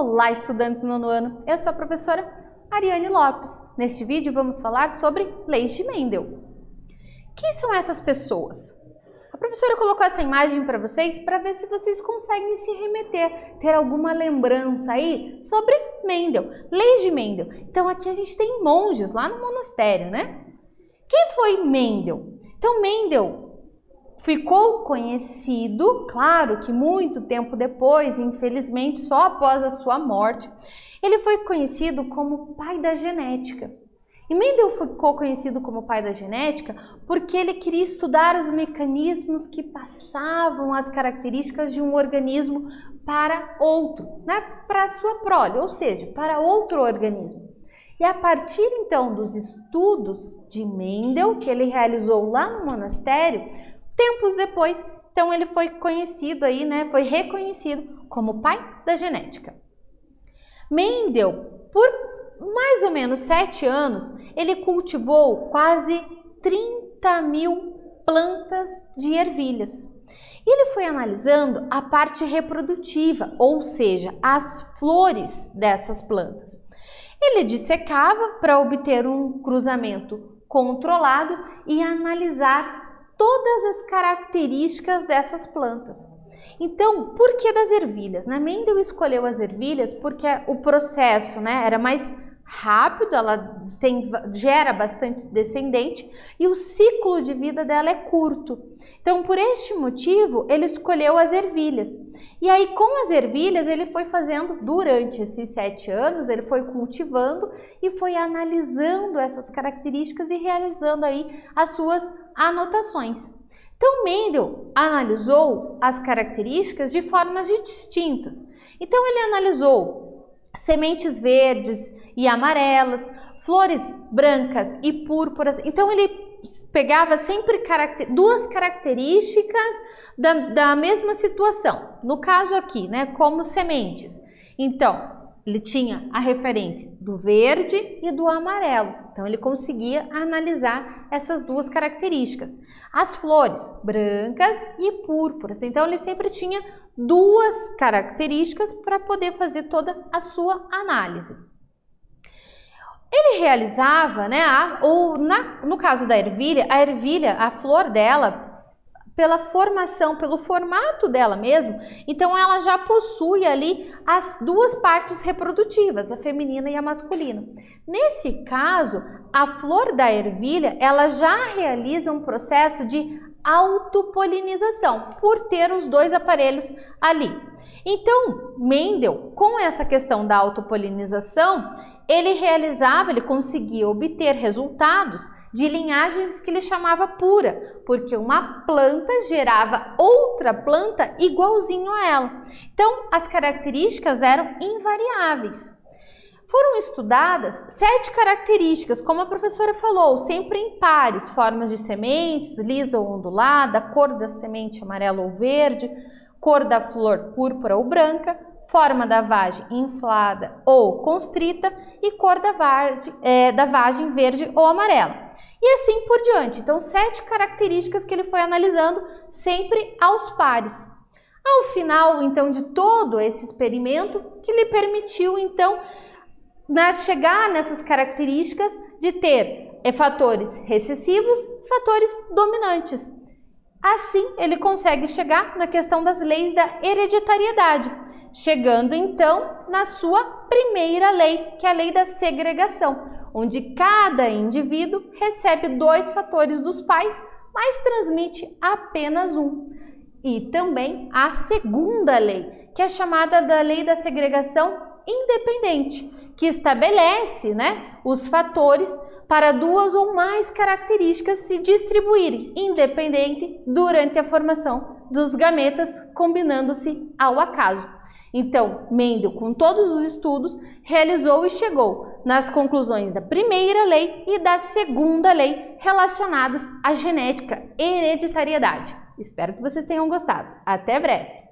Olá, estudantes do nono ano! Eu sou a professora Ariane Lopes. Neste vídeo vamos falar sobre leis de Mendel. Quem são essas pessoas? A professora colocou essa imagem para vocês para ver se vocês conseguem se remeter, ter alguma lembrança aí sobre Mendel, leis de Mendel. Então aqui a gente tem monges lá no monastério, né? Quem foi Mendel? Então Mendel ficou conhecido, claro que muito tempo depois, infelizmente só após a sua morte, ele foi conhecido como pai da genética. E Mendel ficou conhecido como pai da genética porque ele queria estudar os mecanismos que passavam as características de um organismo para outro, né? Para a sua prole, ou seja, para outro organismo. E a partir então dos estudos de Mendel, que ele realizou lá no monastério, tempos depois, então ele foi conhecido aí, né? Foi reconhecido como pai da genética. Mendel, por mais ou menos 7 anos, ele cultivou quase 30.000 plantas de ervilhas. E ele foi analisando a parte reprodutiva, ou seja, as flores dessas plantas. Ele dissecava para obter um cruzamento controlado e analisar todas as características dessas plantas. Então, por que das ervilhas? Mendel escolheu as ervilhas porque o processo, era mais rápido, ela gera bastante descendente e o ciclo de vida dela é curto. Então, por este motivo, ele escolheu as ervilhas. E aí, com as ervilhas, ele foi fazendo, durante esses 7 anos, ele foi cultivando e foi analisando essas características e realizando aí as suas anotações. Então, Mendel analisou as características de formas distintas. Então, ele analisou sementes verdes e amarelas, flores brancas e púrpuras. Então, ele pegava sempre duas características da mesma situação. No caso aqui, como sementes. Então, ele tinha a referência do verde e do amarelo. Então, ele conseguia analisar essas duas características. As flores brancas e púrpuras. Então, ele sempre tinha duas características para poder fazer toda a sua análise. Ele realizava, no caso da ervilha, a flor dela, pela formação, pelo formato dela mesmo, então ela já possui ali as duas partes reprodutivas, a feminina e a masculina. Nesse caso, a flor da ervilha, ela já realiza um processo de autopolinização, por ter os dois aparelhos ali. Então, Mendel, com essa questão da autopolinização, ele conseguia obter resultados de linhagens que ele chamava pura, porque uma planta gerava outra planta igualzinho a ela. Então, as características eram invariáveis. Foram estudadas 7 características, como a professora falou, sempre em pares, formas de sementes, lisa ou ondulada, cor da semente amarela ou verde, cor da flor púrpura ou branca, forma da vagem inflada ou constrita e cor da vagem verde ou amarela. E assim por diante. Então, 7 características que ele foi analisando sempre aos pares. Ao final, então, de todo esse experimento, que lhe permitiu, então, chegar nessas características de ter fatores recessivos e fatores dominantes. Assim, ele consegue chegar na questão das leis da hereditariedade, chegando então na sua primeira lei, que é a lei da segregação, onde cada indivíduo recebe 2 fatores dos pais, mas transmite apenas um. E também a segunda lei, que é chamada da lei da segregação independente, que estabelece os fatores para 2 ou mais características se distribuírem independente durante a formação dos gametas, combinando-se ao acaso. Então, Mendel, com todos os estudos, realizou e chegou nas conclusões da primeira lei e da segunda lei relacionadas à genética e hereditariedade. Espero que vocês tenham gostado. Até breve!